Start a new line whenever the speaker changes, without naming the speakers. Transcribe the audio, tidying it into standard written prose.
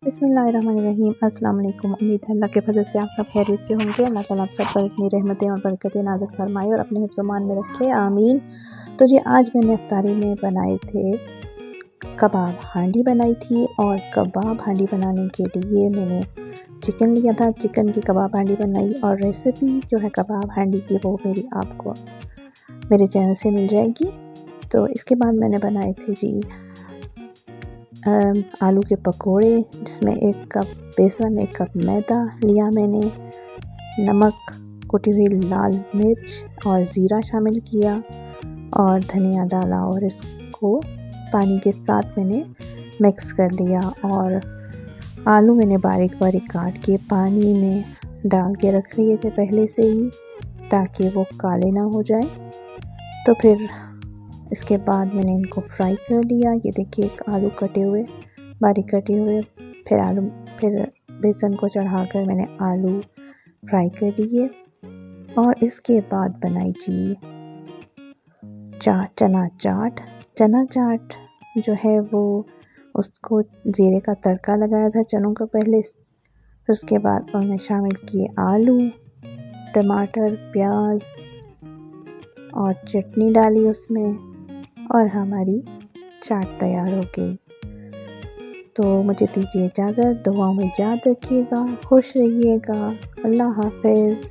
बिस्मिल्लाहिर्रहमानिर्रहीम। अस्सलाम वालेकुम। उम्मीद है अल्लाह के फजल से आप सब खैरियत से होंगे। अल्लाह ताला आप सब पर इतनी रहमतें और बरकतें नाज़िल फरमाए और अपने हिफ्ज़-ओ-मान में रखे, आमीन। तो जी आज मैंने इफ्तारी में बनाए थे कबाब हांडी बनाई थी, और कबाब हांडी बनाने के लिए मैंने चिकन लिया था। चिकन की कबाब हांडी बनाई, और रेसिपी जो है कबाब हांडी की वो मेरी आपको मेरे चैनल से मिल जाएगी। तो इसके बाद मैंने बनाए थे जी आलू के पकोड़े, जिसमें 1 कप बेसन, 1 कप मैदा लिया मैंने, नमक, कुटी हुई लाल मिर्च और ज़ीरा शामिल किया और धनिया डाला, और इसको पानी के साथ मैंने मिक्स कर लिया। और आलू मैंने बारीक बारीक काट के पानी में डाल के रख लिए थे पहले से ही, ताकि वो काले ना हो जाए। तो फिर इसके बाद मैंने इनको फ्राई कर लिया। ये देखिए, एक आलू कटे हुए, बारीक कटे हुए, फिर बेसन को चढ़ाकर मैंने आलू फ्राई कर लिए। और इसके बाद बनाई जी चना चाट जो है वो, उसको ज़ीरे का तड़का लगाया था चनों का पहले। फिर उसके बाद उनमें शामिल किए आलू, टमाटर, प्याज और चटनी डाली उसमें, और हमारी चाट तैयार हो गई। तो मुझे दीजिए इजाज़त। दुआ में याद रखिएगा, खुश रहिएगा। अल्लाह हाफ़िज़।